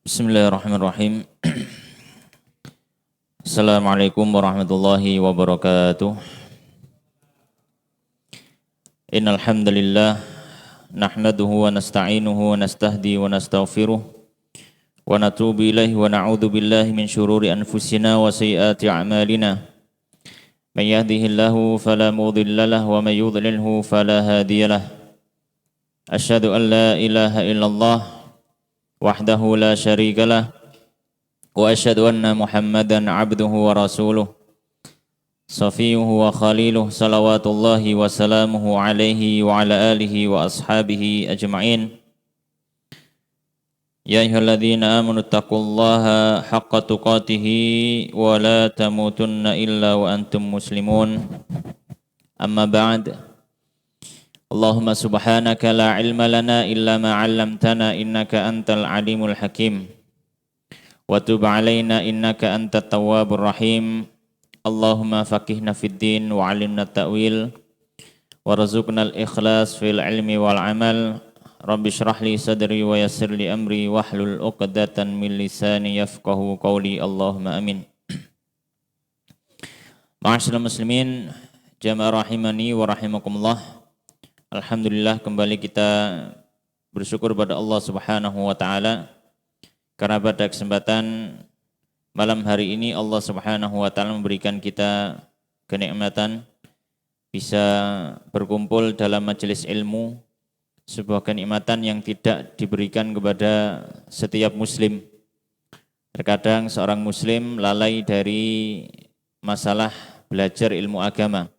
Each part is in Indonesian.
Bismillahirrahmanirrahim. Assalamualaikum warahmatullahi wabarakatuh. Innal hamdalillah nahmaduhu wa nasta'inuhu wa nastahdi wa nastaghfiruh wa natubu ilaihi wa na'udzu billahi min syururi anfusina wa sayyiati a'malina. May yahdihillahu fala mudilla lahu wa may yudlilhu fala hadiyalah. Asyhadu an la ilaha illallah wahdahu la syarikalah wa asyhadu anna Muhammadan abduhu wa rasuluh safiyuhu wa khaliluh salawatullahi wa salamuhu alaihi wa ala alihi wa ashabihi ajma'in. Ya ayyuhalladzina amanu taqullaha haqqa tuqatihi wa la tamutunna illa wa antum muslimun. Amma ba'd. Allahumma subhanaka la ilma lana illa ma 'allamtana innaka antal alimul hakim wa tub 'alaina innaka antat tawwabur rahim. Allahumma faqihna fid din wa 'allimna ta'wil warzuqna al-ikhlas fil ilmi wal 'amal. Rabbi shrah li sadri wa yassir li amri wahlul 'uqdatan min lisani yafqahu qawli. Allahumma amin. Ma'asyiral muslimin, jamaah rahimani wa rahimakumullah. Alhamdulillah, kembali kita bersyukur pada Allah Subhanahu wa taala karena pada kesempatan malam hari ini Allah Subhanahu wa taala memberikan kita kenikmatan bisa berkumpul dalam majelis ilmu, sebuah kenikmatan yang tidak diberikan kepada setiap muslim. Terkadang seorang muslim lalai dari masalah belajar ilmu agama.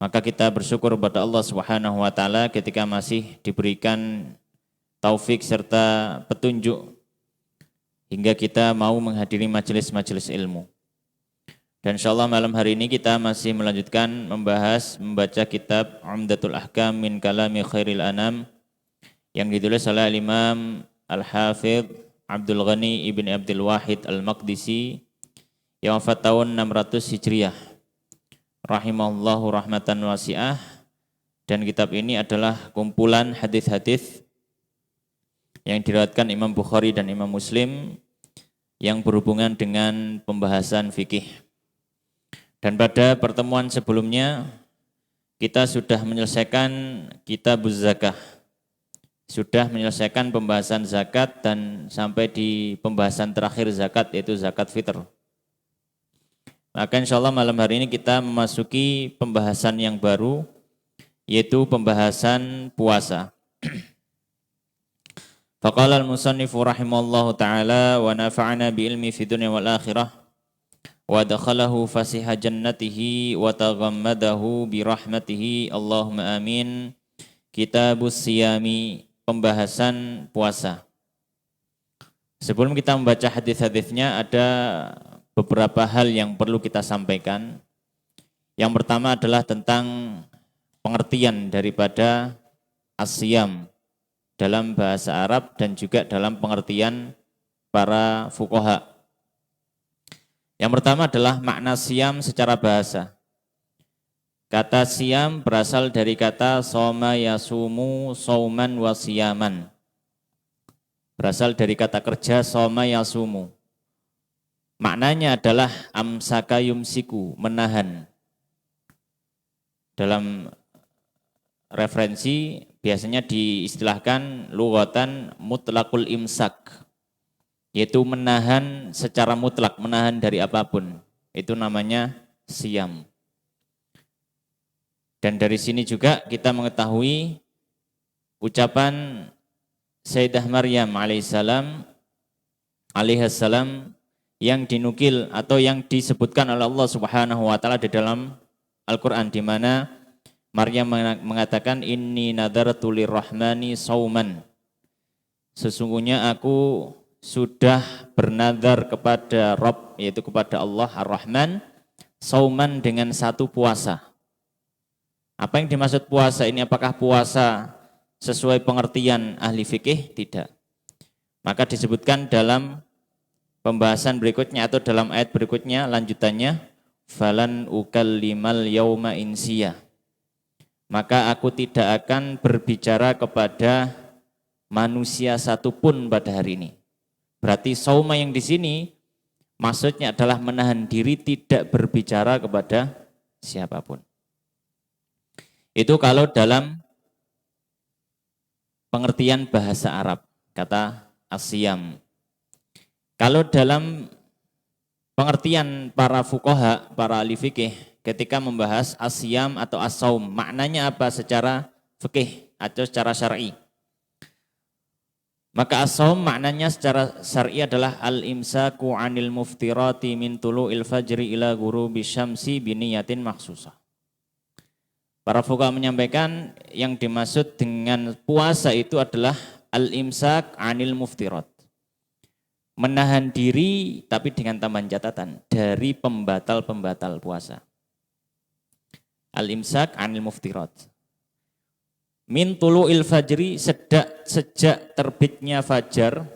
Maka kita bersyukur kepada Allah Subhanahu wa taala ketika masih diberikan taufik serta petunjuk hingga kita mau menghadiri majelis-majelis ilmu. Dan insyaallah malam hari ini kita masih melanjutkan membaca kitab Umdatul Ahkam min Kalami Khairil Anam yang ditulis oleh Imam Al-Hafidh Abdul Ghani ibn Abdul Wahid Al-Maqdisi yang wafat tahun 600 Hijriah. Rahimahullahu rahmatan wasi'ah. Dan kitab ini adalah kumpulan hadis-hadis yang diriwayatkan Imam Bukhari dan Imam Muslim yang berhubungan dengan pembahasan fikih. Dan pada pertemuan sebelumnya kita sudah menyelesaikan kitabuz zakah, sudah menyelesaikan pembahasan zakat dan sampai di pembahasan terakhir zakat, yaitu zakat fitr. Maka insyaallah malam hari ini kita memasuki pembahasan yang baru, yaitu pembahasan puasa. Faqala al-musannifu rahimallahu ta'ala wa nafa'ana bi ilmi fi dunya wal akhirah wa dakhalahu fasiha jannatihi wa taghammadahu bi rahmatihi Allahumma amin. Kitabus siyami, pembahasan puasa. Sebelum kita membaca hadis-hadisnya, ada beberapa hal yang perlu kita sampaikan. Yang pertama adalah tentang pengertian daripada as-siyam dalam bahasa Arab dan juga dalam pengertian para fuqaha. Yang pertama adalah makna siyam secara bahasa. Kata siyam berasal dari kata soma yasumu sauman wa siyaman. Berasal dari kata kerja soma yasumu. Maknanya adalah amsaka yumsiku, menahan. Dalam referensi biasanya diistilahkan lughatan mutlaqul imsak, yaitu menahan secara mutlak, menahan dari apapun. Itu namanya siyam. Dan dari sini juga kita mengetahui ucapan Sayyidah Maryam alaihissalam yang dinukil atau yang disebutkan oleh Allah Subhanahu wa taala di dalam Al-Qur'an, di mana Maryam mengatakan inni nadartu lirrahmani sauman. Sesungguhnya aku sudah bernadar kepada Rabb, yaitu kepada Allah Ar-Rahman, sauman, dengan satu puasa. Apa yang dimaksud puasa ini? Apakah puasa sesuai pengertian ahli fikih? Tidak. Maka disebutkan dalam pembahasan berikutnya atau dalam ayat berikutnya lanjutannya, falan ukallimal yauma insiya. Maka aku tidak akan berbicara kepada manusia satupun pada hari ini. Berarti sauma yang di sini maksudnya adalah menahan diri tidak berbicara kepada siapapun. Itu kalau dalam pengertian bahasa Arab, kata asyam. Kalau dalam pengertian para fuqaha, para ahli fikih, ketika membahas asyam atau as-saum, maknanya apa secara fikih atau secara syar'i? Maka as-saum maknanya secara syar'i adalah al-imsaku 'anil muftirati min tulu'il fajri ila ghurubi syamsi biniyatin makhsusah. Para fuqaha menyampaikan yang dimaksud dengan puasa itu adalah al-imsak 'anil muftirat. Menahan diri tapi dengan tambahan catatan dari pembatal-pembatal puasa. Al-imsak 'anil muftirat. Min tulu'il fajri sejak terbitnya fajar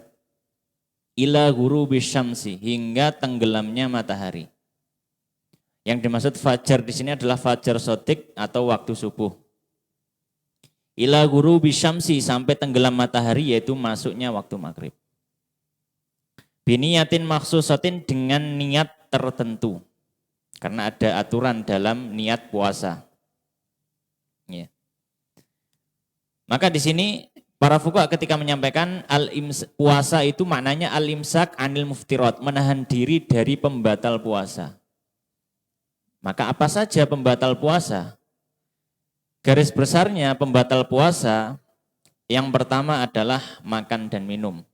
ila ghurubi syamsi hingga tenggelamnya matahari. Yang dimaksud fajar di sini adalah fajar shadiq atau waktu subuh. Ila ghurubi syamsi sampai tenggelam matahari yaitu masuknya waktu maghrib. Biniyatin makhsusatin dengan niat tertentu. Karena ada aturan dalam niat puasa. Ya. Maka di sini para fuqaha ketika menyampaikan puasa itu maknanya al-imsak 'anil muftirat, menahan diri dari pembatal puasa. Maka apa saja pembatal puasa? Garis besarnya pembatal puasa yang pertama adalah makan dan minum.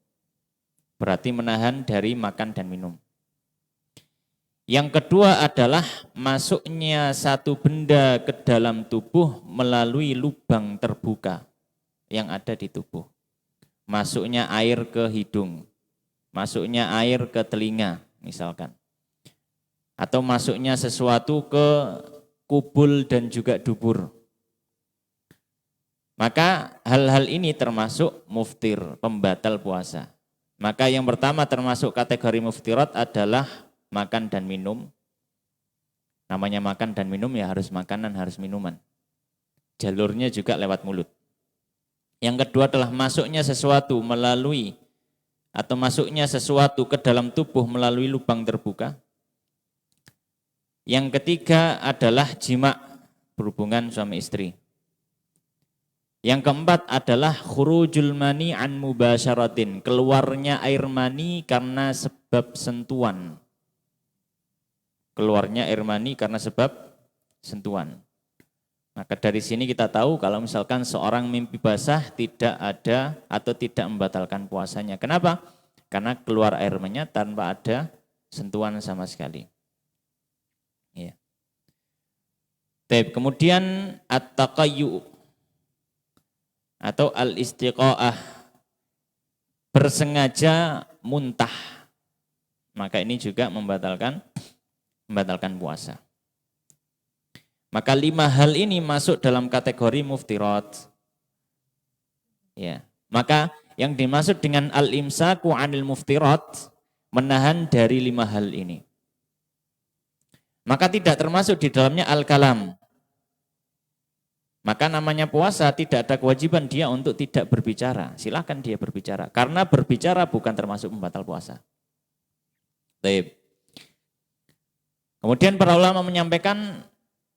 Berarti menahan dari makan dan minum. Yang kedua adalah masuknya satu benda ke dalam tubuh melalui lubang terbuka yang ada di tubuh. Masuknya air ke hidung, masuknya air ke telinga misalkan. Atau masuknya sesuatu ke kubul dan juga dubur. Maka hal-hal ini termasuk muftir, pembatal puasa. Maka yang pertama termasuk kategori muftirat adalah makan dan minum. Namanya makan dan minum ya harus makanan, harus minuman. Jalurnya juga lewat mulut. Yang kedua adalah masuknya sesuatu melalui atau masuknya sesuatu ke dalam tubuh melalui lubang terbuka. Yang ketiga adalah jima, berhubungan suami istri. Yang keempat adalah khurujul mani an mubasyaratin, keluarnya air mani karena sebab sentuhan. Keluarnya air mani karena sebab sentuhan. Maka dari sini kita tahu kalau misalkan seorang mimpi basah tidak ada atau tidak membatalkan puasanya. Kenapa? Karena keluar air mani tanpa ada sentuhan sama sekali. Ya. Kemudian at-taqayyu atau al-istiqa'ah, bersengaja muntah. Maka ini juga membatalkan puasa. Maka 5 hal ini masuk dalam kategori muftirat. Ya. Maka yang dimaksud dengan al-imsaku 'anil muftirat, menahan dari 5 hal ini. Maka tidak termasuk di dalamnya al-kalam. Maka namanya puasa tidak ada kewajiban dia untuk tidak berbicara. Silakan dia berbicara. Karena berbicara bukan termasuk pembatal puasa. Baik. Kemudian para ulama menyampaikan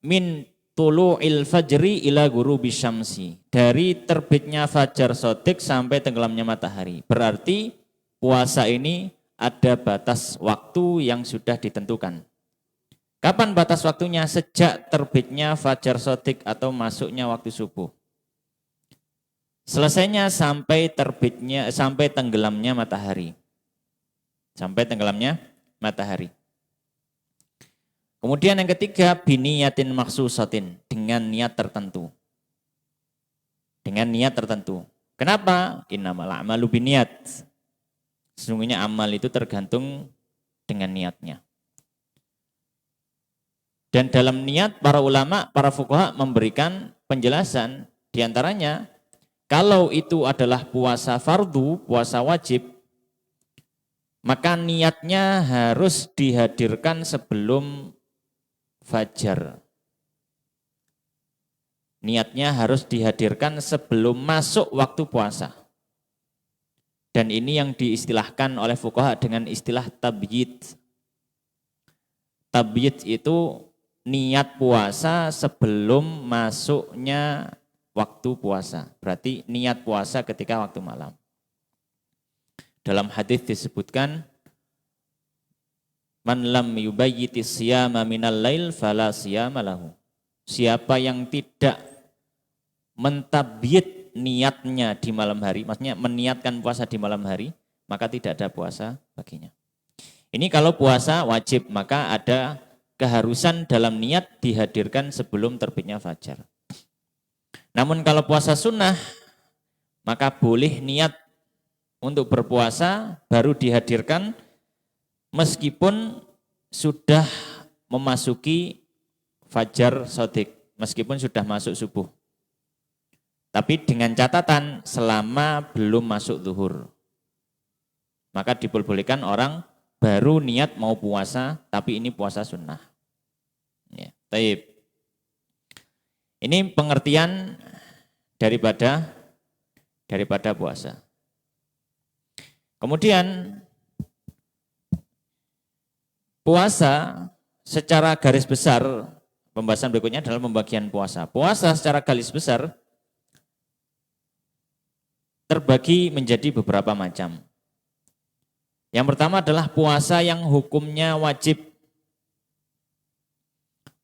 min tulu'il fajri ila ghurubi syamsi. Dari terbitnya fajar shadiq sampai tenggelamnya matahari. Berarti puasa ini ada batas waktu yang sudah ditentukan. Kapan batas waktunya? Sejak terbitnya fajar shadiq atau masuknya waktu subuh. Selesainya sampai tenggelamnya matahari. Sampai tenggelamnya matahari. Kemudian yang ketiga, biniyatin makhsusatin, dengan niat tertentu. Dengan niat tertentu. Kenapa? Innamal a'malu binniyat. Sesungguhnya amal itu tergantung dengan niatnya. Dan dalam niat para ulama, para fuqaha memberikan penjelasan, diantaranya kalau itu adalah puasa fardu, puasa wajib, maka niatnya harus dihadirkan sebelum fajar. Niatnya harus dihadirkan sebelum masuk waktu puasa. Dan ini yang diistilahkan oleh fuqaha dengan istilah tabyid. Tabyid itu niat puasa sebelum masuknya waktu puasa. Berarti niat puasa ketika waktu malam. Dalam hadis disebutkan, man lam yubayyiti siyama minal lail fala siyama lahu. Siapa yang tidak mentabyid niatnya di malam hari, maksudnya meniatkan puasa di malam hari, maka tidak ada puasa baginya. Ini kalau puasa wajib, maka ada keharusan dalam niat dihadirkan sebelum terbitnya fajar. Namun kalau puasa sunnah, maka boleh niat untuk berpuasa baru dihadirkan meskipun sudah memasuki fajar shadiq, meskipun sudah masuk subuh. Tapi dengan catatan selama belum masuk zuhur. Maka diperbolehkan orang baru niat mau puasa, tapi ini puasa sunnah. Ya, taib. Ini pengertian daripada puasa. Kemudian puasa secara garis besar, pembahasan berikutnya adalah pembagian puasa. Puasa secara garis besar terbagi menjadi beberapa macam. Yang pertama adalah puasa yang hukumnya wajib.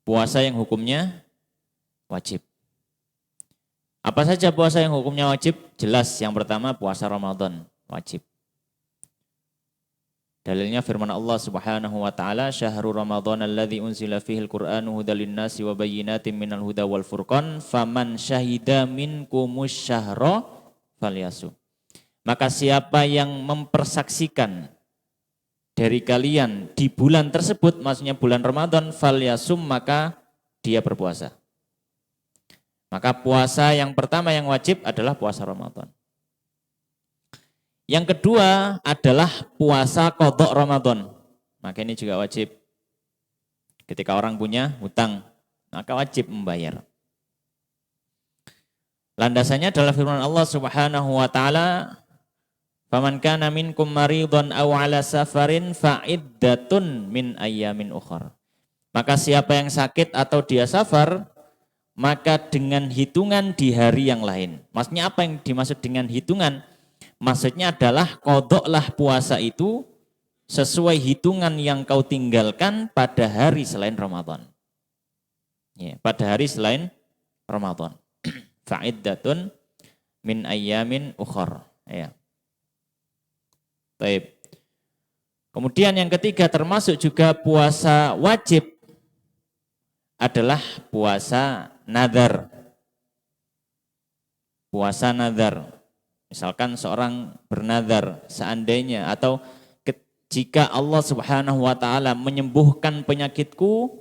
Puasa yang hukumnya wajib. Apa saja puasa yang hukumnya wajib? Jelas, yang pertama puasa Ramadan, wajib. Dalilnya firman Allah Subhanahu wa taala, "Syahrul Ramadan alladzi unzila fihil Qur'anu hudal linnasi wa bayyinatin minal huda wal furqan, faman syahida minkumus syahra falyasu." Maka siapa yang mempersaksikan dari kalian di bulan tersebut, maksudnya bulan Ramadan, falyasum, maka dia berpuasa. Maka puasa yang pertama yang wajib adalah puasa Ramadan. Yang kedua adalah puasa qadha Ramadan. Maka ini juga wajib. Ketika orang punya hutang, maka wajib membayar. Landasannya adalah firman Allah Subhanahu wa taala, "Faman kana minkum maridhan aw 'ala safarin fa'iddatun min ayyamin ukhra." Maka siapa yang sakit atau dia safar, maka dengan hitungan di hari yang lain. Maksudnya apa yang dimaksud dengan hitungan? Maksudnya adalah qadha puasa itu sesuai hitungan yang kau tinggalkan pada hari selain Ramadan. Ya, pada hari selain Ramadan. Fa'iddatun min ayyamin ukhra. Ya. Baik. Kemudian yang ketiga termasuk juga puasa wajib adalah puasa nadar. Puasa nadar. Misalkan seorang bernadar seandainya atau jika Allah Subhanahu wa taala menyembuhkan penyakitku,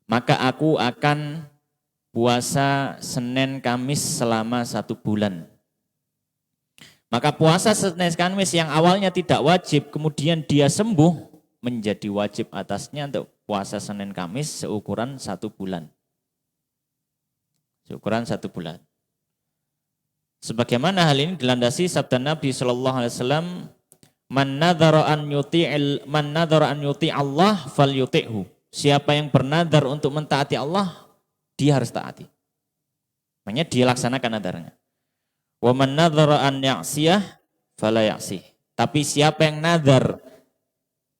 maka aku akan puasa Senin Kamis selama 1 bulan. Maka puasa Senin Kamis yang awalnya tidak wajib, kemudian dia sembuh, menjadi wajib atasnya untuk puasa Senin Kamis seukuran 1 bulan. Seukuran 1 bulan. Sebagaimana hal ini dilandasi sabda Nabi Shallallahu Alaihi Wasallam, man nadhara an yuti Allah falyuti'hu. Siapa yang bernadar untuk mentaati Allah, dia harus taati. Makanya dia laksanakan nadarnya. Wa man nadhara an ya'siyah fala ya'sih. Tapi siapa yang nadar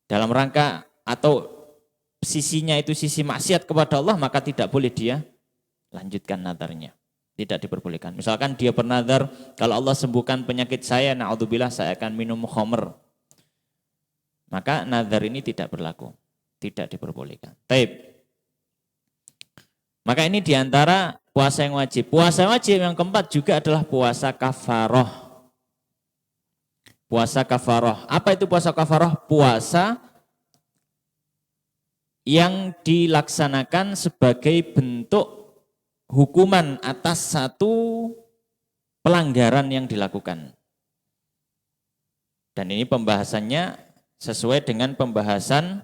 dalam rangka atau sisinya itu sisi maksiat kepada Allah, maka tidak boleh dia lanjutkan nadarnya. Tidak diperbolehkan. Misalkan dia bernadar, kalau Allah sembuhkan penyakit saya, na'udzubillah, saya akan minum khamr. Maka nadar ini tidak berlaku. Tidak diperbolehkan. Taib. Maka ini diantara puasa yang wajib. Puasa wajib yang keempat juga adalah puasa kafaroh. Puasa kafaroh. Apa itu puasa kafaroh? Puasa yang dilaksanakan sebagai bentuk hukuman atas satu pelanggaran yang dilakukan. Dan ini pembahasannya sesuai dengan pembahasan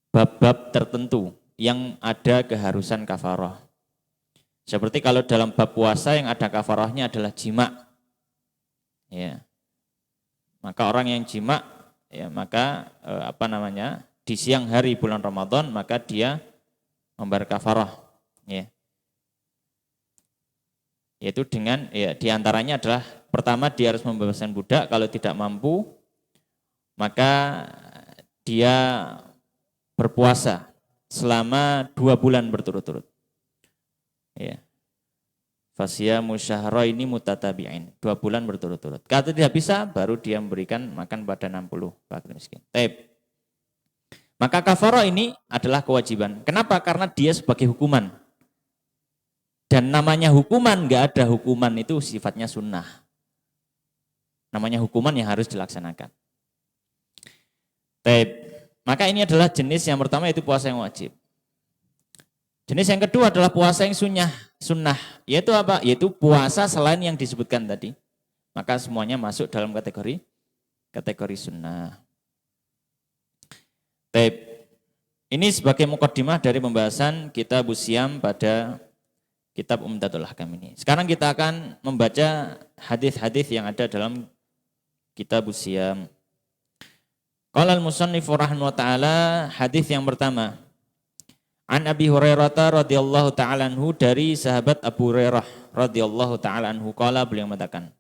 bab-bab tertentu yang ada keharusan kafaroh. Seperti kalau dalam bab puasa yang ada kafarohnya adalah jima. Ya. Maka orang yang jima, ya maka di siang hari bulan Ramadan maka dia membayar kafarah, ya. Yaitu dengan diantaranya adalah pertama dia harus membebaskan budak, kalau tidak mampu maka dia berpuasa selama 2 bulan berturut-turut. Ya. Fasyamu syahraini mutatabi'in, 2 bulan berturut-turut. Kalau tidak bisa, baru dia memberikan makan pada 60 fakir miskin. Maka kafarah ini adalah kewajiban. Kenapa? Karena dia sebagai hukuman. Dan namanya hukuman, enggak ada hukuman itu sifatnya sunnah. Namanya hukuman yang harus dilaksanakan. Maka ini adalah jenis yang pertama, yaitu puasa yang wajib. Jenis yang kedua adalah puasa yang sunnah, yaitu apa? Yaitu puasa selain yang disebutkan tadi. Maka semuanya masuk dalam kategori sunnah. Ini sebagai mukaddimah dari pembahasan kitab Siyam pada kitab Umdatul Ahkam ini. Sekarang kita akan membaca hadis-hadis yang ada dalam kitab Siyam. Qala al-musannif rahimahullah taala, hadis yang pertama. An Abi Hurairah radhiyallahu taala anhu, dari sahabat Abu Hurairah radhiyallahu taala anhu, qala, beliau mengatakan,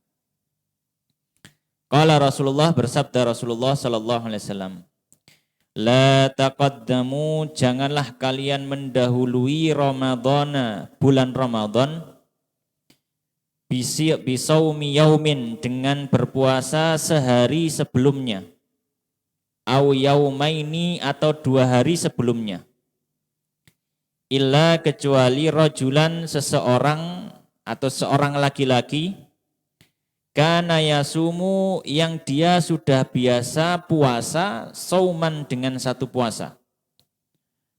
qala Rasulullah, bersabda Rasulullah sallallahu alaihi wasallam, la taqaddamu, janganlah kalian mendahului Ramadhana, bulan Ramadan, bisaumi yaumin, dengan berpuasa sehari sebelumnya, au yaumaini, atau 2 hari sebelumnya, illa, kecuali rajulan, seseorang atau seorang laki-laki, kana yasumu, yang dia sudah biasa puasa, sauman, dengan satu puasa,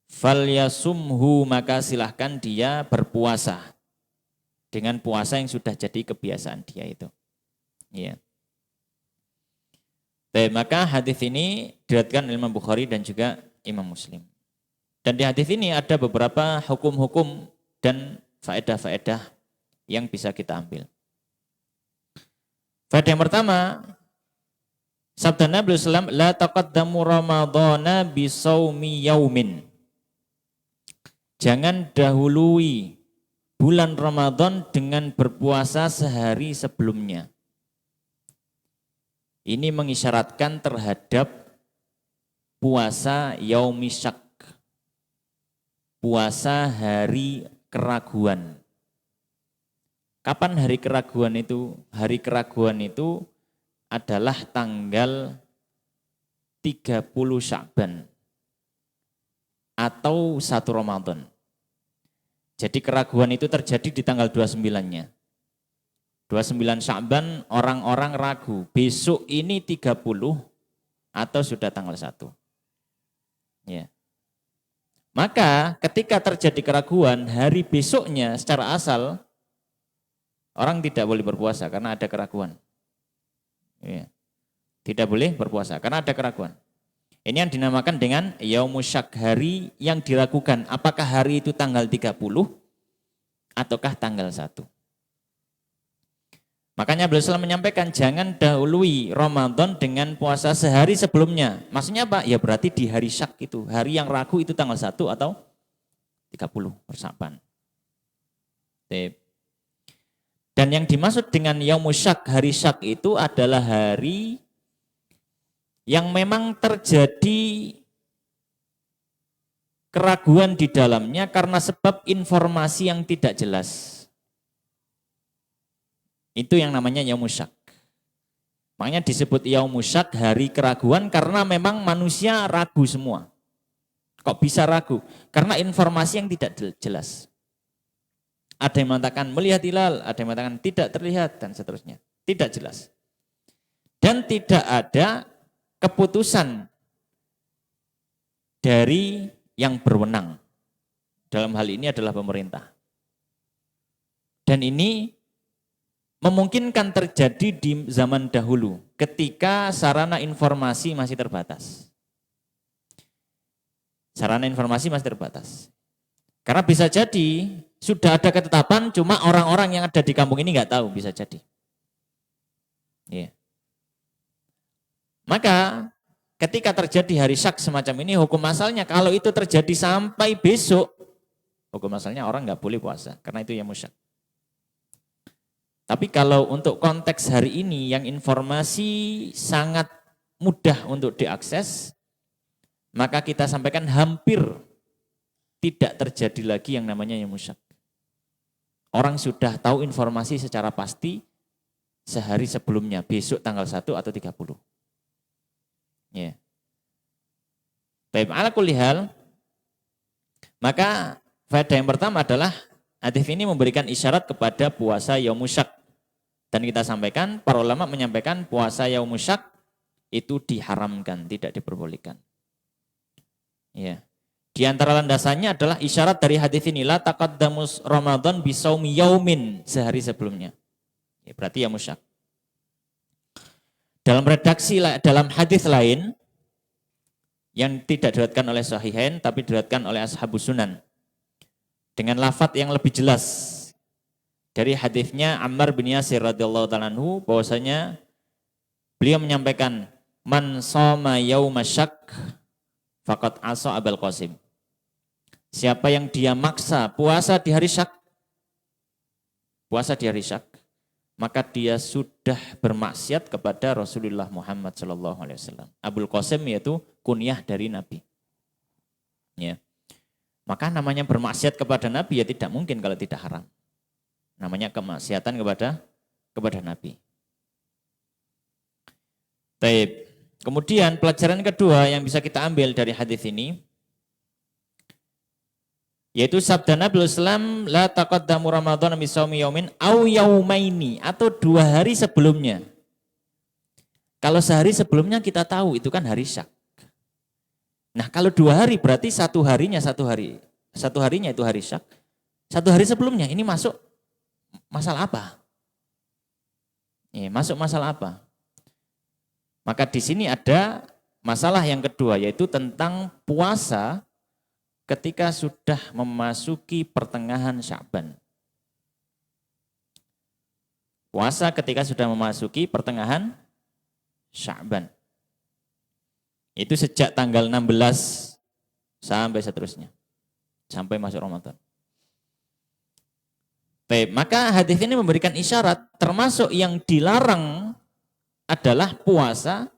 fal yasumhu, maka silahkan dia berpuasa dengan puasa yang sudah jadi kebiasaan dia itu. Ya. Maka hadis ini diriwayatkan Imam Bukhari dan juga Imam Muslim. Dan di hadis ini ada beberapa hukum-hukum dan faedah-faedah yang bisa kita ambil. Faedah yang pertama, sabda Nabi sallallahu alaihi wasallam, la taqaddamu Ramadhana bisaumi yaumin. Jangan dahului bulan Ramadan dengan berpuasa sehari sebelumnya. Ini mengisyaratkan terhadap puasa yaumisyak, puasa hari keraguan. Kapan hari keraguan itu? Hari keraguan itu adalah tanggal 30 Sya'ban atau 1 Ramadan. Jadi keraguan itu terjadi di tanggal 29-nya. 29 Sya'ban orang-orang ragu, besok ini 30 atau sudah tanggal 1. Ya. Maka ketika terjadi keraguan, hari besoknya secara asal orang tidak boleh berpuasa karena ada keraguan. Ya. Tidak boleh berpuasa karena ada keraguan. Ini yang dinamakan dengan yaumusyak, hari yang diragukan. Apakah hari itu tanggal 30 ataukah tanggal 1. Makanya beliau SAW menyampaikan jangan dahului Ramadan dengan puasa sehari sebelumnya. Maksudnya apa? Ya berarti di hari syak itu, hari yang ragu itu tanggal 1 atau 30 Sya'ban. Dan yang dimaksud dengan yaumus syak, hari syak itu adalah hari yang memang terjadi keraguan di dalamnya karena sebab informasi yang tidak jelas. Itu yang namanya yaumus syak. Makanya disebut yaumus syak, hari keraguan, karena memang manusia ragu semua. Kok bisa ragu? Karena informasi yang tidak jelas. Ada yang mengatakan melihat hilal, ada yang mengatakan tidak terlihat, dan seterusnya. Tidak jelas. Dan tidak ada keputusan dari yang berwenang. Dalam hal ini adalah pemerintah. Dan ini memungkinkan terjadi di zaman dahulu ketika sarana informasi masih terbatas. Sarana informasi masih terbatas. Karena bisa jadi sudah ada ketetapan, cuma orang-orang yang ada di kampung ini nggak tahu, bisa jadi. Ya. Maka ketika terjadi hari syak semacam ini, hukum asalnya kalau itu terjadi sampai besok, hukum asalnya orang nggak boleh puasa karena itu yaum syak. Tapi kalau untuk konteks hari ini yang informasi sangat mudah untuk diakses, maka kita sampaikan hampir tidak terjadi lagi yang namanya yaum syak. Orang sudah tahu informasi secara pasti sehari sebelumnya, besok tanggal 1 atau 30. Ya. Baik, ala kulli hal, maka faedah yang pertama adalah hadis ini memberikan isyarat kepada puasa yaum syak. Dan kita sampaikan, para ulama menyampaikan puasa yaum syak itu diharamkan, tidak diperbolehkan. Ya. Di antara landasannya adalah isyarat dari hadis ini, la taqaddamus Ramadan bisaumi yaumin, sehari sebelumnya. Ya, berarti yaum syak. Dalam redaksi, dalam hadis lain yang tidak diriwayatkan oleh Sahihain tapi diriwayatkan oleh Ashabus Sunan dengan lafadz yang lebih jelas dari hadisnya Ammar bin Yasir radhiyallahu ta'ala anhu, bahwasanya beliau menyampaikan man shoma yauma syak faqad asa Abul Qasim. Siapa yang dia maksa puasa di hari syak, maka dia sudah bermaksiat kepada Rasulullah Muhammad SAW. Abul Qasim yaitu kunyah dari Nabi. Ya. Maka namanya bermaksiat kepada Nabi ya tidak mungkin kalau tidak haram. Namanya kemaksiatan kepada Nabi. Taib. Kemudian pelajaran kedua yang bisa kita ambil dari hadis ini, yaitu sabda Nabi Islam, la taqaddamu Ramadan bisawmi yaumin au yaumaini, atau 2 hari sebelumnya. Kalau sehari sebelumnya kita tahu itu kan hari syak. Nah kalau 2 hari berarti satu harinya itu hari syak. 1 hari sebelumnya ini masuk masalah apa? Masuk masalah apa? Maka di sini ada masalah yang kedua, yaitu tentang puasa ketika sudah memasuki pertengahan Sya'ban. Puasa ketika sudah memasuki pertengahan Sya'ban. Itu sejak tanggal 16 sampai seterusnya. Sampai masuk Ramadan. Baik, maka hadis ini memberikan isyarat termasuk yang dilarang adalah puasa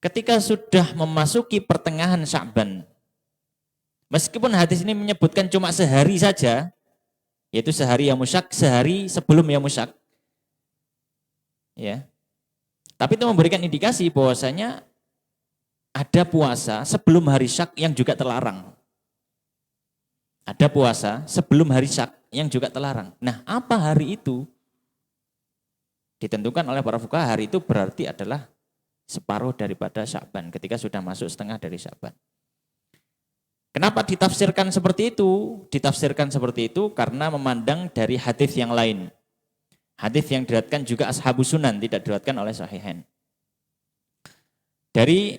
ketika sudah memasuki pertengahan Sya'ban. Meskipun hadis ini menyebutkan cuma sehari saja, yaitu sehari yaum syak, sehari sebelum yaum syak. Ya. Tapi itu memberikan indikasi bahwasanya ada puasa sebelum hari syak yang juga terlarang. Ada puasa sebelum hari syak yang juga terlarang. Nah, apa hari itu? Ditentukan oleh para fuqaha, hari itu berarti adalah separuh daripada Sya'ban, ketika sudah masuk setengah dari Sya'ban. Kenapa ditafsirkan seperti itu? Ditafsirkan seperti itu karena memandang dari hadis yang lain. Hadis yang diriwayatkan juga Ashabus Sunan, tidak diriwayatkan oleh Sahihain. Dari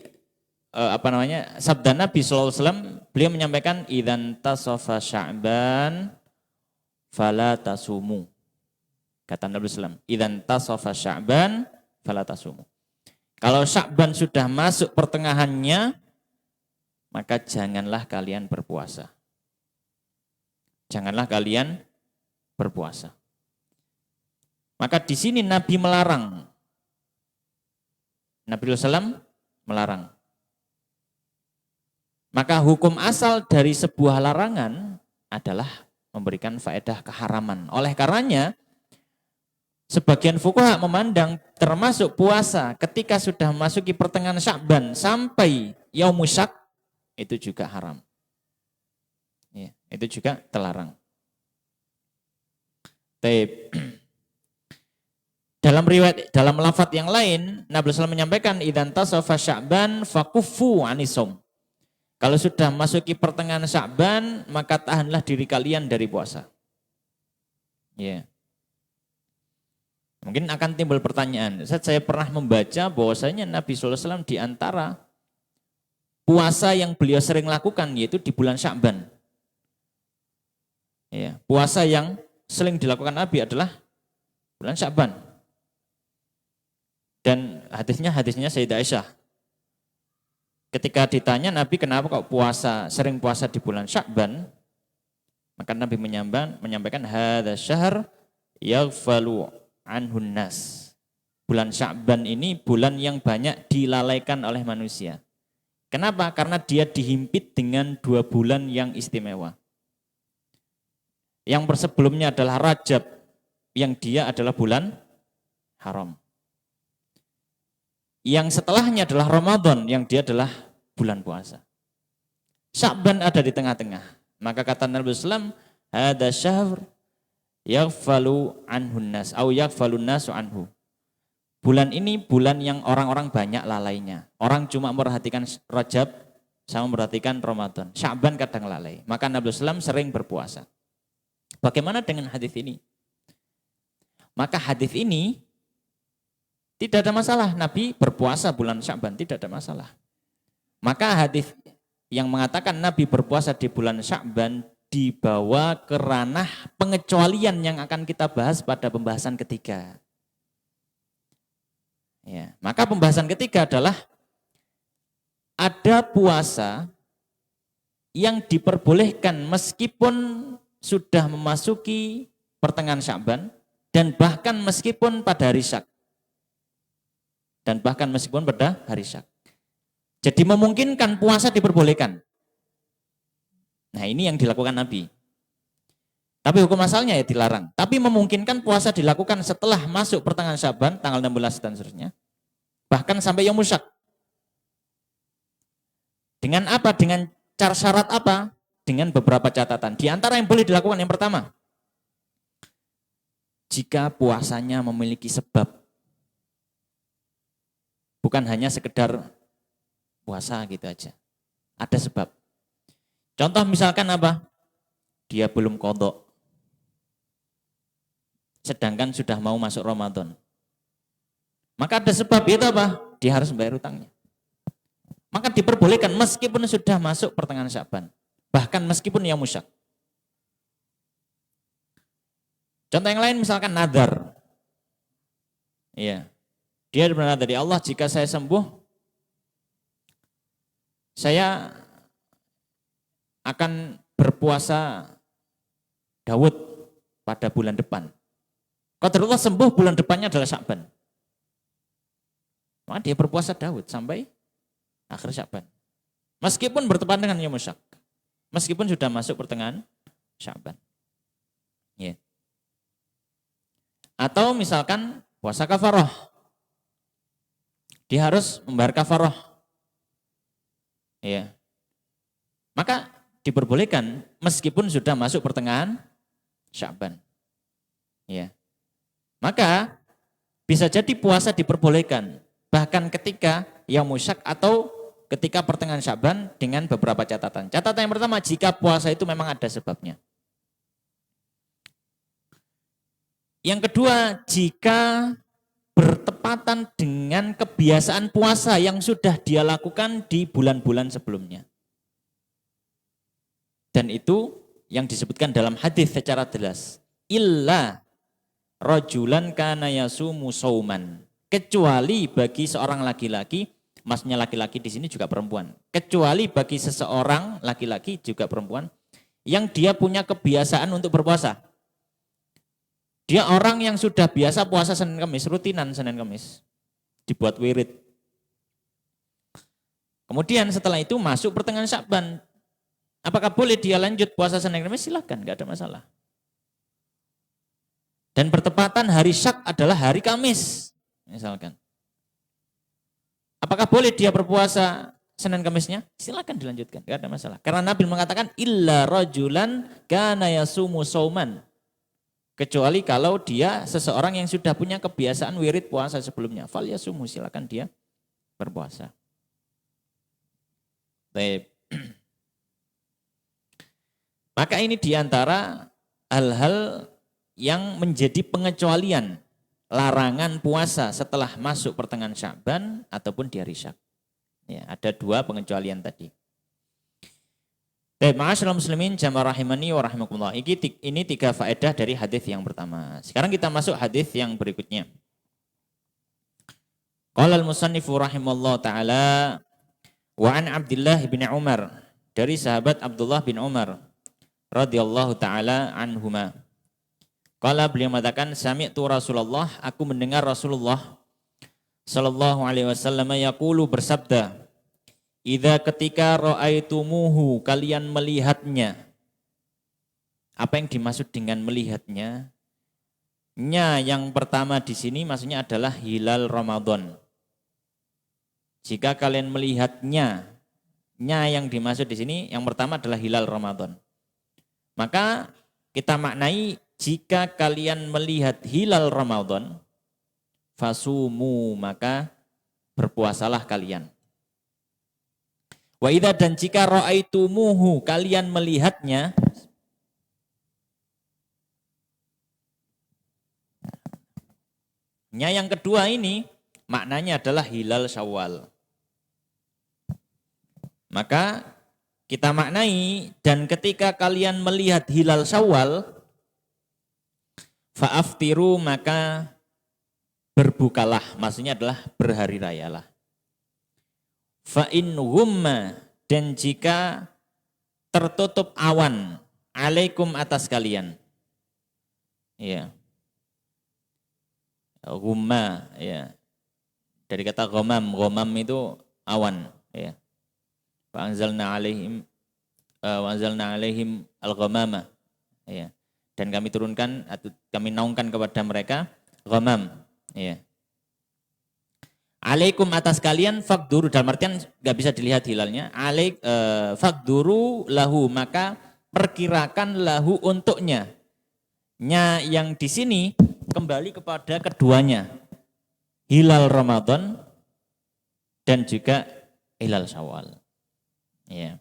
sabda Nabi SAW, beliau menyampaikan idzan tasafa Sya'ban fala tasumu. Kata Nabi SAW, idzan tasafa Sya'ban fala tasumu. Kalau Sya'ban sudah masuk pertengahannya, maka janganlah kalian berpuasa. Janganlah kalian berpuasa. Maka di sini Nabi melarang. Nabi SAW melarang. Maka hukum asal dari sebuah larangan adalah memberikan faedah keharaman. Oleh karenanya, sebagian fuqaha memandang termasuk puasa ketika sudah memasuki pertengahan Sya'ban sampai yaum syak, itu juga haram. Ya, itu juga terlarang. Dalam lafadz yang lain, Nabi SAW menyampaikan idzan tasafa Sya'ban fakuffu anisom. Kalau sudah masuki pertengahan Sya'ban, maka tahanlah diri kalian dari puasa. Ya. Mungkin akan timbul pertanyaan. Saya pernah membaca bahwasanya Nabi SAW di antara puasa yang beliau sering lakukan yaitu di bulan Sya'ban. Ya, puasa yang sering dilakukan Nabi adalah bulan Sya'ban. Dan hadisnya Sayyidah Aisyah. Ketika ditanya Nabi kenapa kok sering puasa di bulan Sya'ban, maka Nabi menyampaikan hadza syahr yaghfalu anhun nas. Bulan Sya'ban ini bulan yang banyak dilalaikan oleh manusia. Kenapa? Karena dia dihimpit dengan 2 bulan yang istimewa. Yang sebelumnya adalah Rajab, yang dia adalah bulan haram. Yang setelahnya adalah Ramadan, yang dia adalah bulan puasa. Sya'ban ada di tengah-tengah. Maka kata Nabi SAW, hadza syahr yaghfalu anhun nas, au yaghfalun nasu anhu. Bulan ini bulan yang orang-orang banyak lalainya. Orang cuma memperhatikan Rajab sama memperhatikan Ramadan. Sya'ban kadang lalai. Maka Nabi SAW sering berpuasa. Bagaimana dengan hadis ini? Maka hadis ini tidak ada masalah. Nabi berpuasa bulan Sya'ban, tidak ada masalah. Maka hadis yang mengatakan Nabi berpuasa di bulan Sya'ban dibawa ke ranah pengecualian yang akan kita bahas pada pembahasan ketiga. Ya, maka pembahasan ketiga adalah ada puasa yang diperbolehkan meskipun sudah memasuki pertengahan Sya'ban dan bahkan meskipun pada hari Syak. Dan bahkan meskipun pada hari Syak. Jadi memungkinkan puasa diperbolehkan. Nah ini yang dilakukan Nabi. Tapi hukum asalnya ya dilarang. Tapi memungkinkan puasa dilakukan setelah masuk pertengahan Sya'ban, tanggal 16 dan seterusnya. Bahkan sampai Yaumul Syak. Dengan apa? Dengan syarat apa? Dengan beberapa catatan. Di antara yang boleh dilakukan yang pertama. Jika puasanya memiliki sebab. Bukan hanya sekedar puasa gitu aja. Ada sebab. Contoh misalkan apa? Dia belum qadha. Sedangkan sudah mau masuk Ramadan. Maka ada sebab itu apa? Dia harus membayar utangnya. Maka diperbolehkan meskipun sudah masuk pertengahan Sya'ban. Bahkan meskipun Yaumul Syak. Contoh yang lain misalkan nadar. Iya. Dia bernadar dari Allah, jika saya sembuh, saya akan berpuasa Daud pada bulan depan. Qadarullah sembuh bulan depannya adalah Sya'ban. Maka dia berpuasa Daud sampai akhir Sya'ban. Meskipun bertepatan dengan Yaumul Syak. Meskipun sudah masuk pertengahan Sya'ban. Ya. Atau misalkan puasa kafarah. Dia harus membayar kafarah. Ya. Maka diperbolehkan meskipun sudah masuk pertengahan Sya'ban. Ya. Maka bisa jadi puasa diperbolehkan bahkan ketika Yaumul Syak atau ketika pertengahan Sya'ban dengan beberapa catatan. Catatan yang pertama, jika puasa itu memang ada sebabnya. Yang kedua, jika bertepatan dengan kebiasaan puasa yang sudah dia lakukan di bulan-bulan sebelumnya. Dan itu yang disebutkan dalam hadis secara jelas. Illa rajulan kana yasumu sauman. Kecuali bagi seorang laki-laki, maksudnya laki-laki di sini juga perempuan. Kecuali bagi seseorang laki-laki juga perempuan yang dia punya kebiasaan untuk berpuasa. Dia orang yang sudah biasa puasa Senin Kamis, rutinan Senin Kamis. Dibuat wirid. Kemudian setelah itu masuk pertengahan Sya'ban. Apakah boleh dia lanjut puasa Senin Kamis? Silakan, enggak ada masalah. Dan bertepatan hari Syak adalah hari Kamis, misalkan. Apakah boleh dia berpuasa Senin Kamisnya? Silakan dilanjutkan, enggak ada masalah. Karena Nabi mengatakan illa rajulan kana yasumu sauman. Kecuali kalau dia seseorang yang sudah punya kebiasaan wirid puasa sebelumnya. Fal yasumu, silakan dia berpuasa. Baik. Maka ini diantara hal-hal yang menjadi pengecualian larangan puasa setelah masuk pertengahan Sya'ban ataupun di hari Syak. Ya, ada 2 pengecualian tadi. Ma'asyiral muslimin jamaah rahimani wa rahimakumullah. Ini 3 faedah dari hadis yang pertama. Sekarang kita masuk hadis yang berikutnya. Qala al-musannifu rahimallahu taala wa an Abdullah bin Umar, dari sahabat Abdullah bin Umar radhiyallahu taala anhuma. Qala, beliau mengatakan, sami'tu Rasulullah, aku mendengar Rasulullah sallallahu alaihi wasallam yaqulu, bersabda, idza ketika ra'aitumuhu, kalian melihatnya. Apa yang dimaksud dengan melihatnya? Nya yang pertama di sini maksudnya adalah hilal Ramadan. Jika kalian melihatnya, nya yang dimaksud di sini yang pertama adalah hilal Ramadan. Maka kita maknai, jika kalian melihat hilal Ramadan, fasumu, maka berpuasalah kalian. Wa idza, dan jika ra'aitumuhu, kalian melihatnya, nya yang kedua ini maknanya adalah hilal Syawal. Maka kita maknai, dan ketika kalian melihat hilal Syawal, fa'aftiru, maka berbukalah, maksudnya adalah berhari rayalah. Fa'in humma, dan jika tertutup awan, alaikum, atas kalian. Ya. Humma, ya. Dari kata ghamam, ghamam itu awan, ya. Wa anzalna alaihim al-ghamama, ya. Dan kami turunkan atau kami naungkan kepada mereka ghamam, ya. Alaikum, atas kalian, faqduru, dalam artian enggak bisa dilihat hilalnya. Faqduru lahu, maka perkirakan lahu, untuknya. Nya yang di sini kembali kepada keduanya, hilal Ramadan dan juga hilal Syawal. Ya.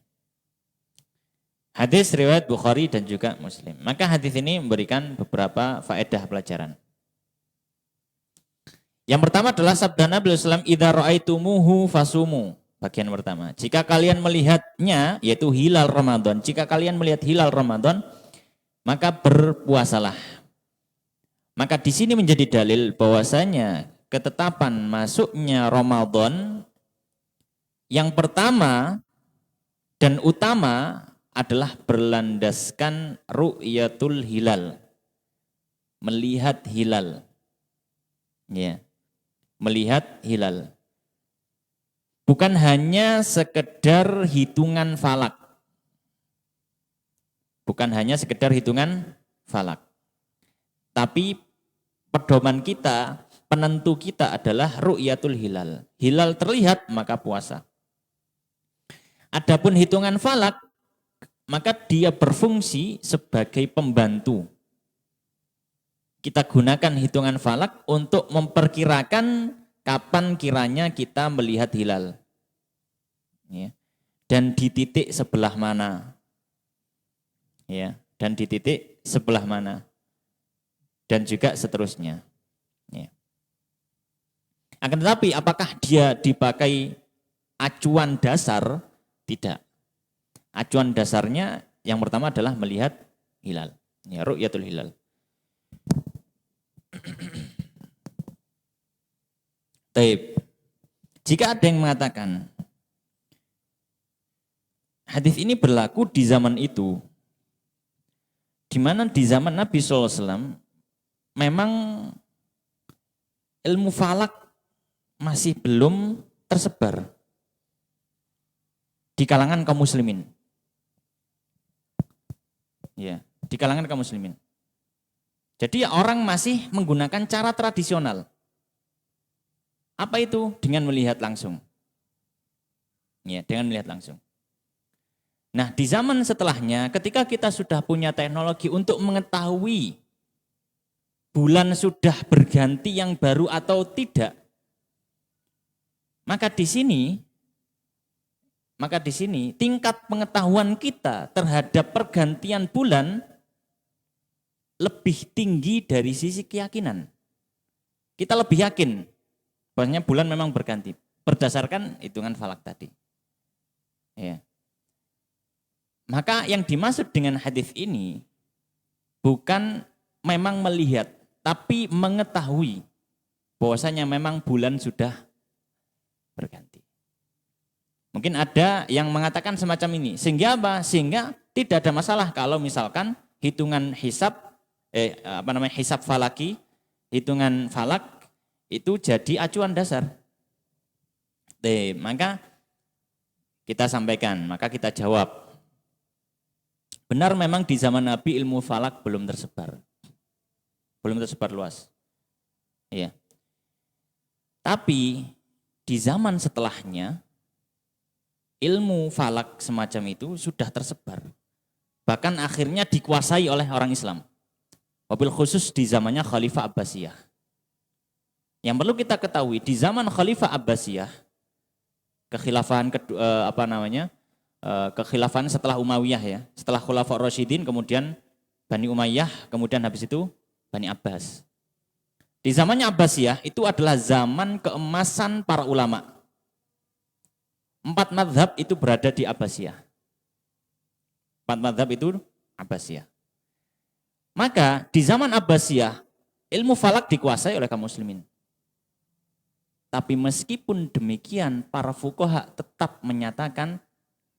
Hadis riwayat Bukhari dan juga Muslim. Maka hadis ini memberikan beberapa faedah pelajaran. Yang pertama adalah sabda Nabi sallallahu alaihi wasallam, idza ra'aitumuhu fasumu. Bagian pertama, jika kalian melihatnya, yaitu hilal Ramadan, jika kalian melihat hilal Ramadan, maka berpuasalah. Maka di sini menjadi dalil bahwasanya ketetapan masuknya Ramadan yang pertama dan utama adalah berlandaskan ru'yatul hilal. Melihat hilal. Ya. Melihat hilal. Bukan hanya sekedar hitungan falak. Bukan hanya sekedar hitungan falak. Tapi pedoman kita, penentu kita adalah ru'yatul hilal. Hilal terlihat, maka puasa. Adapun hitungan falak, maka dia berfungsi sebagai pembantu. Kita gunakan hitungan falak untuk memperkirakan kapan kiranya kita melihat hilal. Ya. Dan di titik sebelah mana. Ya. Dan di titik sebelah mana. Dan juga seterusnya. Ya. Akan tetapi apakah dia dipakai acuan dasar? Tidak. Acuan dasarnya yang pertama adalah melihat hilal. Ya, ru'yatul hilal. Taib. Jika ada yang mengatakan hadis ini berlaku di zaman itu, di mana di zaman Nabi SAW memang ilmu falak masih belum tersebar di kalangan kaum muslimin. Ya, di kalangan kaum muslimin. Jadi orang masih menggunakan cara tradisional. Apa itu? Dengan melihat langsung. Ya, dengan melihat langsung. Nah, di zaman setelahnya ketika kita sudah punya teknologi untuk mengetahui bulan sudah berganti yang baru atau tidak, maka di sini tingkat pengetahuan kita terhadap pergantian bulan lebih tinggi dari sisi keyakinan. Kita lebih yakin bahwasanya bulan memang berganti berdasarkan hitungan falak tadi. Ya. Maka yang dimaksud dengan hadis ini bukan memang melihat, tapi mengetahui bahwasanya memang bulan sudah Mungkin ada yang mengatakan semacam ini. Sehingga apa? Sehingga tidak ada masalah kalau misalkan hitungan hisab falaki, hitungan falak itu jadi acuan dasar. Maka kita sampaikan, maka kita jawab. Benar memang di zaman Nabi ilmu falak belum tersebar. Belum tersebar luas. Iya. Tapi di zaman setelahnya ilmu falak semacam itu sudah tersebar. Bahkan akhirnya dikuasai oleh orang Islam. Wabil khusus di zamannya Khalifah Abbasiyah. Yang perlu kita ketahui di zaman Khalifah Abbasiyah, kekhilafahan kekhilafahan setelah Umayyah ya, setelah Khulafaur Rasyidin, kemudian Bani Umayyah, kemudian habis itu Bani Abbas. Di zamannya Abbasiyah itu adalah zaman keemasan para ulama. 4 mazhab itu berada di Abbasiyah. 4 mazhab itu Abbasiyah. Maka di zaman Abbasiyah ilmu falak dikuasai oleh kaum muslimin. Tapi meskipun demikian para fuqaha tetap menyatakan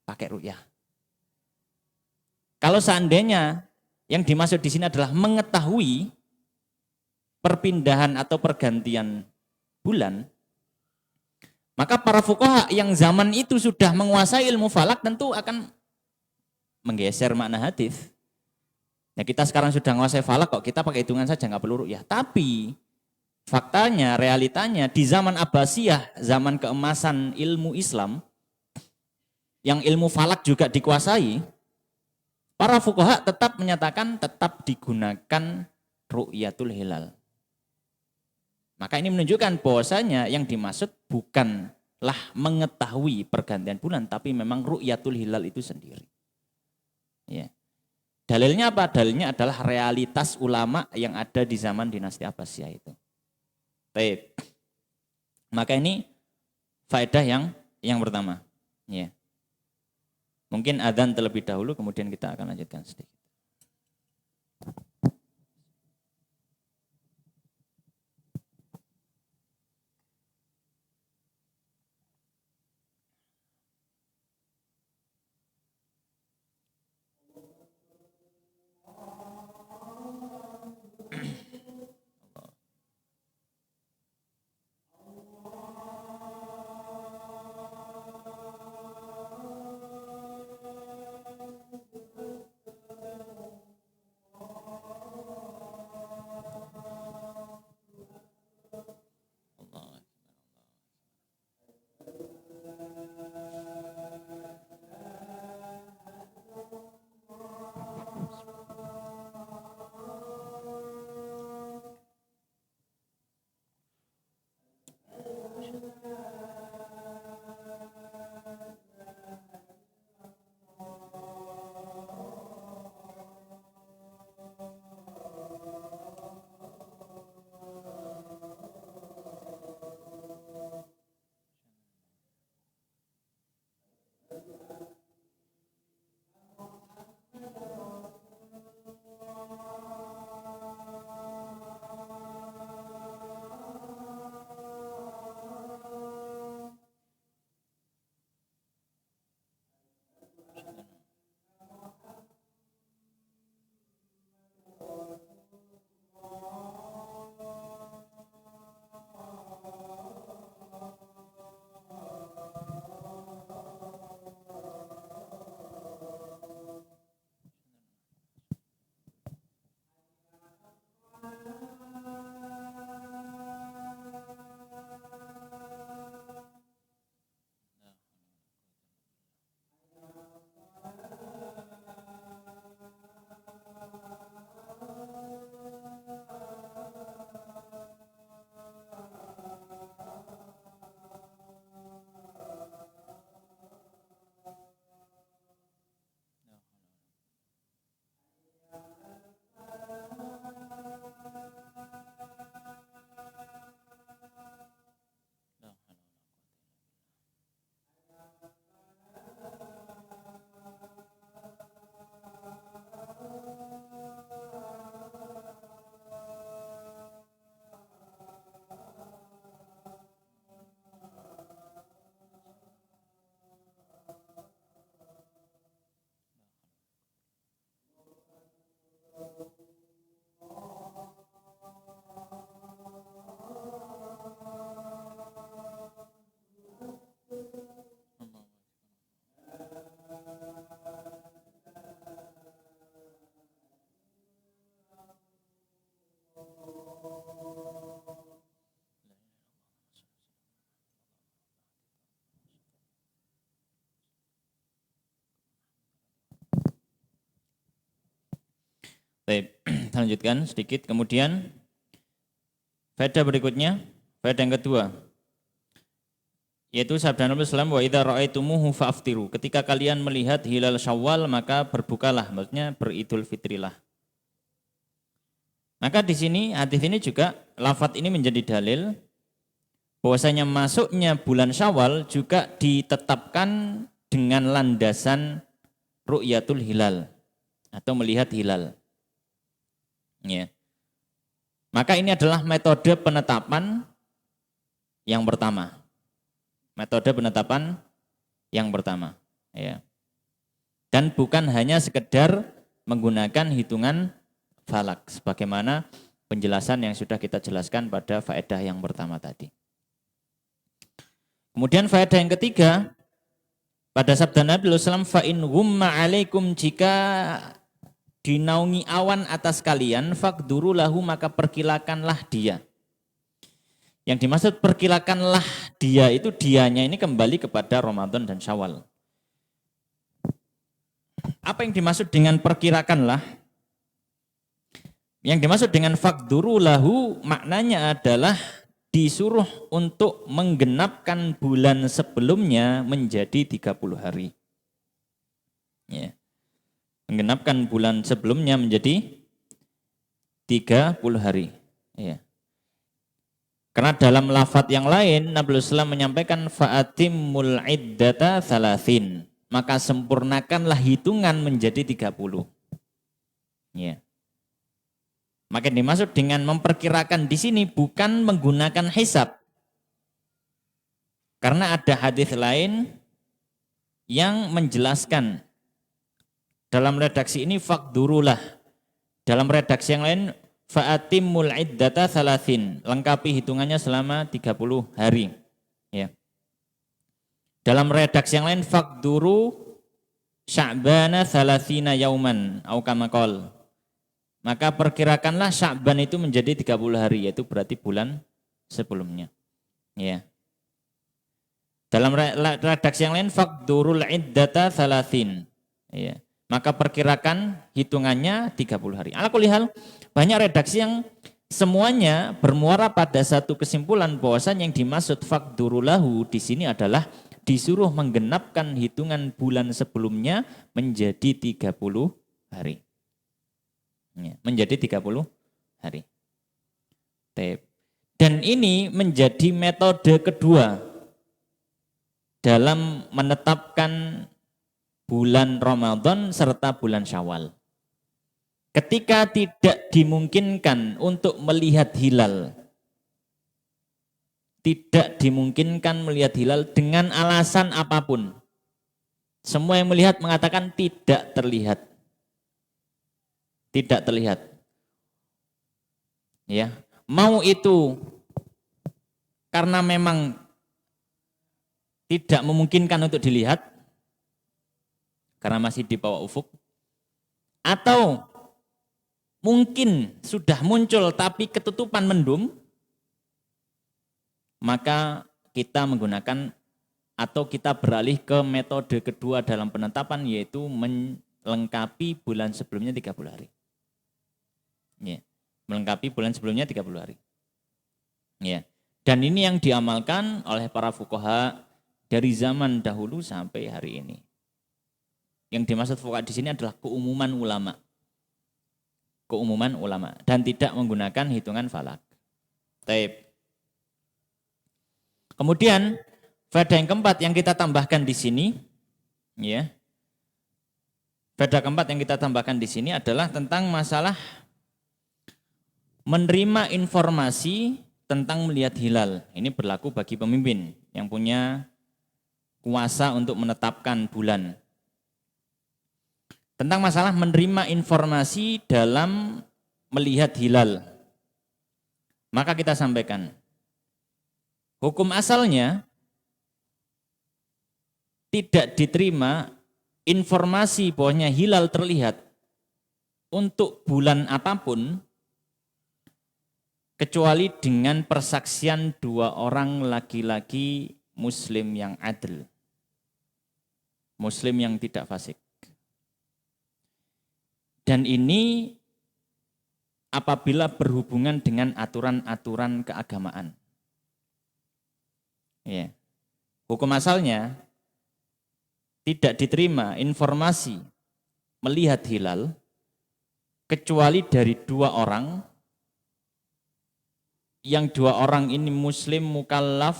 pakai ru'yah. Kalau seandainya yang dimaksud di sini adalah mengetahui perpindahan atau pergantian bulan, maka para fuqaha yang zaman itu sudah menguasai ilmu falak tentu akan menggeser makna hadis. Ya kita sekarang sudah menguasai falak kok, kita pakai hitungan saja nggak perlu ru'yah. Tapi faktanya, realitanya di zaman Abbasiyah, zaman keemasan ilmu Islam, yang ilmu falak juga dikuasai, para fuqaha tetap menyatakan tetap digunakan ru'yatul hilal. Maka ini menunjukkan bahwasanya yang dimaksud bukanlah mengetahui pergantian bulan, tapi memang ru'yatul hilal itu sendiri. Ya. Dalilnya apa? Dalilnya adalah realitas ulama yang ada di zaman dinasti Abbasiyah itu. Baik. Maka ini faedah yang pertama. Ya. Mungkin adzan terlebih dahulu, kemudian kita akan lanjutkan sedikit. Baik, lanjutkan sedikit. Kemudian faedah berikutnya, faedah yang kedua, yaitu sabda Nabi SAW, wa idza ra'aitumuhu fa'aftiru. Ketika kalian melihat hilal Syawal maka berbukalah, maksudnya beridul fitrilah. Maka di sini hadis ini juga lafadz ini menjadi dalil bahwasanya masuknya bulan Syawal juga ditetapkan dengan landasan ru'yatul hilal atau melihat hilal. Ya. Maka ini adalah metode penetapan yang pertama. Metode penetapan yang pertama, ya. Dan bukan hanya sekedar menggunakan hitungan falak sebagaimana penjelasan yang sudah kita jelaskan pada faedah yang pertama tadi. Kemudian faedah yang ketiga, pada sabda Nabi SAW, fa in ghumma alaikum, jika dinaungi awan atas kalian, faqduru lahu, maka perkilakanlah dia. Yang dimaksud perkilakanlah dia itu dianya ini kembali kepada Ramadan dan Syawal. Apa yang dimaksud dengan perkirakanlah? Yang dimaksud dengan faqduru lahu maknanya adalah disuruh untuk menggenapkan bulan sebelumnya menjadi 30 hari. Ya. Menggenapkan bulan sebelumnya menjadi 30 hari. Ya. Karena dalam lafadz yang lain Nabi SAW menyampaikan fa'atimmul iddata thalathin, maka sempurnakanlah hitungan menjadi 30. Ya. Maka dimaksud dengan memperkirakan di sini bukan menggunakan hisab. Karena ada hadis lain yang menjelaskan dalam redaksi ini faqdurulah. Dalam redaksi yang lain fa'atimmul iddata thalathin, lengkapi hitungannya selama 30 hari. Ya. Dalam redaksi yang lain faqduru sya'bana thalathina yauman au kama qol. Maka perkirakanlah Sya'ban itu menjadi 30 hari, yaitu berarti bulan sebelumnya. Ya. Dalam redaksi yang lain faqdurul iddata thalathin. Ya. Maka perkirakan hitungannya 30 hari. Ala kulli hal, banyak redaksi yang semuanya bermuara pada satu kesimpulan bahwasan yang dimaksud faqdurulahu di sini adalah disuruh menggenapkan hitungan bulan sebelumnya menjadi 30 hari. Ya, menjadi 30 hari. Dan ini menjadi metode kedua dalam menetapkan bulan Ramadan serta bulan Syawal. Ketika tidak dimungkinkan untuk melihat hilal, tidak dimungkinkan melihat hilal dengan alasan apapun. Semua yang melihat mengatakan tidak terlihat. Tidak terlihat. Ya, mau itu karena memang tidak memungkinkan untuk dilihat karena masih di bawah ufuk, atau mungkin sudah muncul tapi ketutupan mendung, maka kita menggunakan atau kita beralih ke metode kedua dalam penetapan, yaitu melengkapi bulan sebelumnya 30 hari. Ya, melengkapi bulan sebelumnya 30 hari. Ya. Dan ini yang diamalkan oleh para fuqaha dari zaman dahulu sampai hari ini. Yang dimaksud fuqaha di sini adalah keumuman ulama. Keumuman ulama dan tidak menggunakan hitungan falak. Taib. Kemudian faedah yang keempat yang kita tambahkan di sini, ya. Faedah keempat yang kita tambahkan di sini adalah tentang masalah menerima informasi tentang melihat hilal. Ini berlaku bagi pemimpin yang punya kuasa untuk menetapkan bulan. Tentang masalah menerima informasi dalam melihat hilal. Maka kita sampaikan, hukum asalnya tidak diterima informasi bahwasanya hilal terlihat untuk bulan apapun kecuali dengan persaksian 2 orang laki-laki muslim yang adil, muslim yang tidak fasik. Dan ini apabila berhubungan dengan aturan-aturan keagamaan. Ya. Hukum asalnya tidak diterima informasi melihat hilal kecuali dari dua orang, yang dua orang ini muslim mukallaf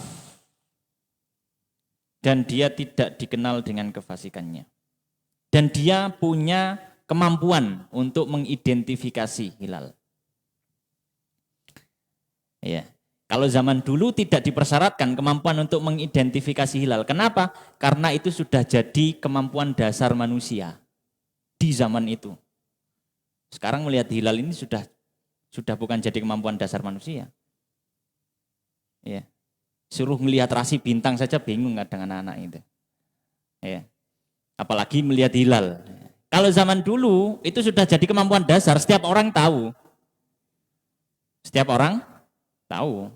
dan dia tidak dikenal dengan kefasikannya. Dan dia punya kemampuan untuk mengidentifikasi hilal. Ya. Kalau zaman dulu tidak dipersyaratkan kemampuan untuk mengidentifikasi hilal. Kenapa? Karena itu sudah jadi kemampuan dasar manusia di zaman itu. Sekarang melihat hilal ini sudah bukan jadi kemampuan dasar manusia. Ya. Suruh melihat rasi bintang saja bingung kadang anak-anak itu. Ya. Apalagi melihat hilal. Kalau zaman dulu itu sudah jadi kemampuan dasar, setiap orang tahu. Setiap orang tahu.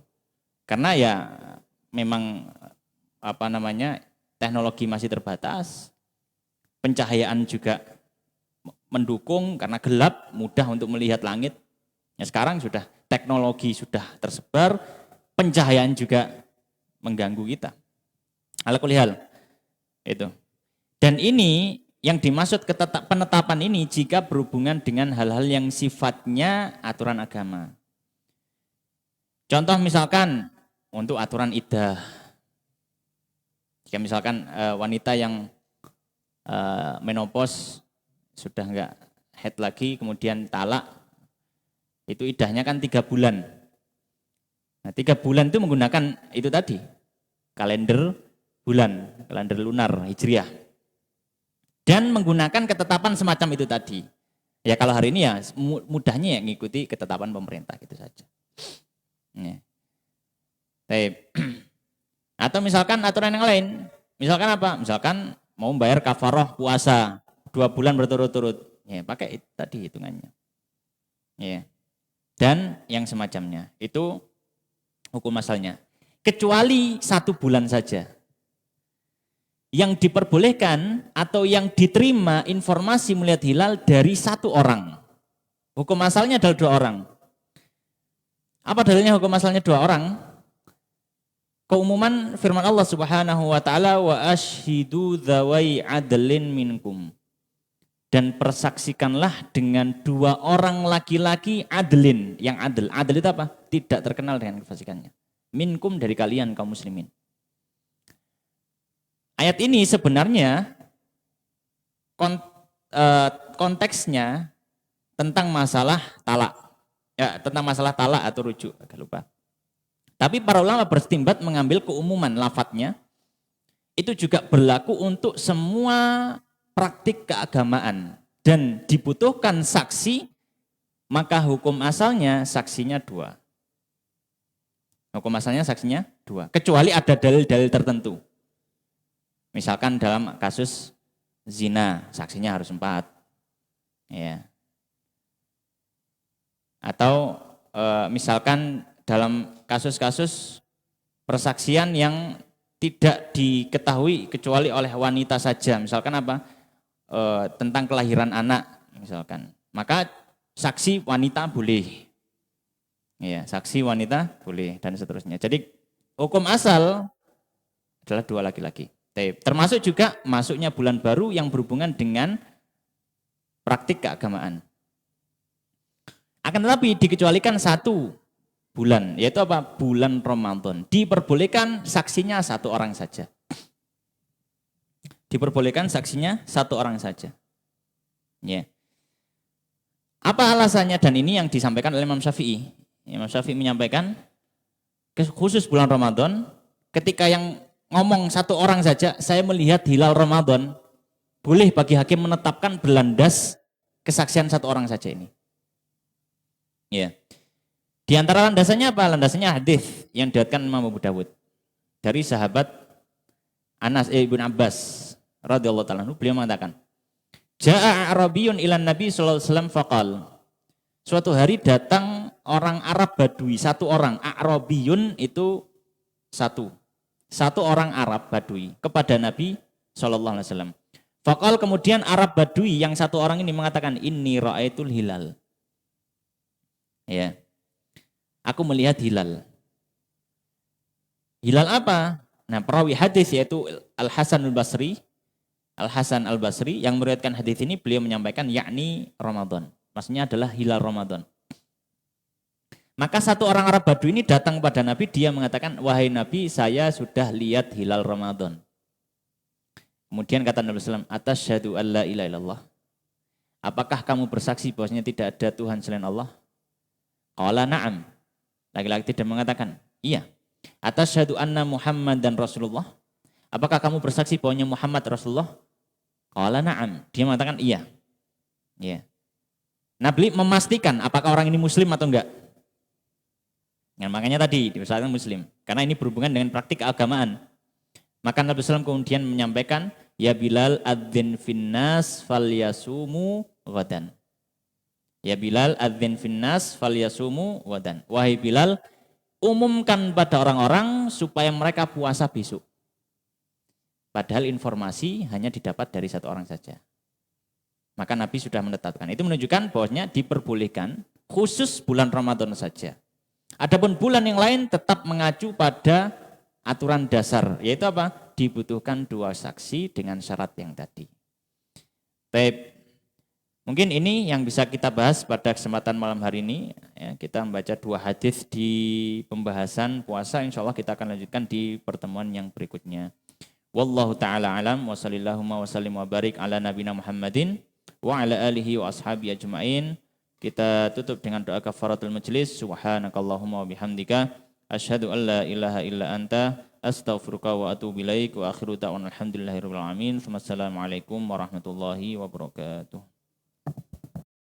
Karena ya memang teknologi masih terbatas. Pencahayaan juga mendukung karena gelap, mudah untuk melihat langit. Ya sekarang sudah teknologi sudah tersebar, pencahayaan juga mengganggu kita. Ala kulli hal. Itu. Dan ini yang dimaksud penetapan ini jika berhubungan dengan hal-hal yang sifatnya aturan agama. Contoh misalkan untuk aturan iddah. Jika misalkan wanita yang menopause sudah enggak haid lagi, kemudian talak, itu iddahnya kan 3 bulan. Nah 3 bulan itu menggunakan itu tadi, kalender bulan, kalender lunar, hijriah. Dan menggunakan ketetapan semacam itu tadi. Ya kalau hari ini ya mudahnya ya ngikuti ketetapan pemerintah gitu saja. Ya. Atau misalkan aturan yang lain, misalkan apa? Misalkan mau bayar kafaroh puasa 2 bulan berturut-turut, ya pakai itu tadi hitungannya. Ya. Dan yang semacamnya itu hukum asalnya. Kecuali 1 bulan saja. Yang diperbolehkan atau yang diterima informasi melihat hilal dari 1 orang. Hukum asalnya adalah 2 orang. Apa dalilnya hukum asalnya 2 orang? Keumuman firman Allah Subhanahu wa taala, wa ashhidu dzawai adlin minkum. Dan persaksikanlah dengan 2 orang laki-laki adlin, yang adil. Adil itu apa? Tidak terkenal dengan kefasikannya. Minkum, dari kalian kaum muslimin. Ayat ini sebenarnya konteksnya tentang masalah talak. Ya, tentang masalah talak atau rujuk, agak lupa. Tapi para ulama beristimbat mengambil keumuman lafadznya itu juga berlaku untuk semua praktik keagamaan dan dibutuhkan saksi, maka hukum asalnya saksinya 2. Hukum asalnya saksinya 2, kecuali ada dalil-dalil tertentu. Misalkan dalam kasus zina, saksinya harus 4. Ya. Atau misalkan dalam kasus-kasus persaksian yang tidak diketahui kecuali oleh wanita saja, misalkan apa? Tentang kelahiran anak misalkan, maka saksi wanita boleh, ya saksi wanita boleh dan seterusnya. Jadi hukum asal adalah 2 laki-laki. Termasuk juga masuknya bulan baru yang berhubungan dengan praktik keagamaan. Akan tetapi dikecualikan 1 bulan, yaitu apa? Bulan Ramadan. Diperbolehkan saksinya 1 orang saja. Diperbolehkan saksinya 1 orang saja. Ya. Apa alasannya? Dan ini yang disampaikan oleh Imam Syafi'i. Imam Syafi'i menyampaikan khusus bulan Ramadan, ketika yang ngomong 1 orang saja, saya melihat hilal Ramadan, boleh bagi hakim menetapkan berlandas kesaksian 1 orang saja ini. Ya. Di antara landasannya apa? Landasannya hadis yang diriwayatkan Imam Abu Dawud dari sahabat Anas ibn Abbas radhiyallahu ta'ala anhu, beliau mengatakan, Ja'a Arabiyun ilan Nabi sallallahu alaihi wasallam faqal. Suatu hari datang orang Arab Badui, 1 orang. Arabiyun itu 1 orang Arab Badui kepada Nabi sallallahu alaihi wasallam. Faqal, kemudian Arab Badui yang 1 orang ini mengatakan, inni ra'aitul hilal. Ya. Aku melihat hilal. Hilal apa? Nah, perawi hadis yaitu Al-Hasan Al-Basri. Al-Hasan Al-Basri yang meriwayatkan hadis ini beliau menyampaikan yakni Ramadan. Maksudnya adalah hilal Ramadan. Maka satu orang Arab Badui ini datang kepada Nabi, dia mengatakan, wahai Nabi, saya sudah lihat hilal Ramadan. Kemudian kata Nabi SAW, atasyhadu alla ilaha illallah. Apakah kamu bersaksi bahwasanya tidak ada Tuhan selain Allah? Qala na'am. Laki-laki tidak mengatakan, iya. Atasyhadu anna Muhammad dan Rasulullah. Apakah kamu bersaksi bahwasanya Muhammad Rasulullah? Qala na'am. Dia mengatakan iya. Ya. Nabi memastikan apakah orang ini muslim atau enggak. Nah, makanya tadi dipersyaraatkan muslim. Karena ini berhubungan dengan praktik keagamaan. Maka Nabi SAW kemudian menyampaikan, ya Bilal adzin finnas falyasumu ghadan. Ya Bilal adzin finnas falyasumu ghadan. Wahai Bilal, umumkan pada orang-orang supaya mereka puasa besok. Padahal informasi hanya didapat dari satu orang saja. Maka Nabi sudah menetapkan. Itu menunjukkan bahwasanya diperbolehkan khusus bulan Ramadan saja. Adapun bulan yang lain tetap mengacu pada aturan dasar, yaitu apa? Dibutuhkan 2 saksi dengan syarat yang tadi. Baik, mungkin ini yang bisa kita bahas pada kesempatan malam hari ini. Ya, kita membaca 2 hadis di pembahasan puasa. Insya Allah kita akan lanjutkan di pertemuan yang berikutnya. Wallahu ta'ala alam wa sallallahu wa sallim wa barik ala nabina Muhammadin wa ala alihi wa ashabi ajma'in. Kita tutup dengan doa kafaratul majlis. Subhanakallahumma wa bihamdika asyhadu an la ilaha illa anta astaghfiruka wa atubu ilaik wa akhiru da'wana alhamdulillahirabbil alamin. Wassalamualaikum warahmatullahi wabarakatuh.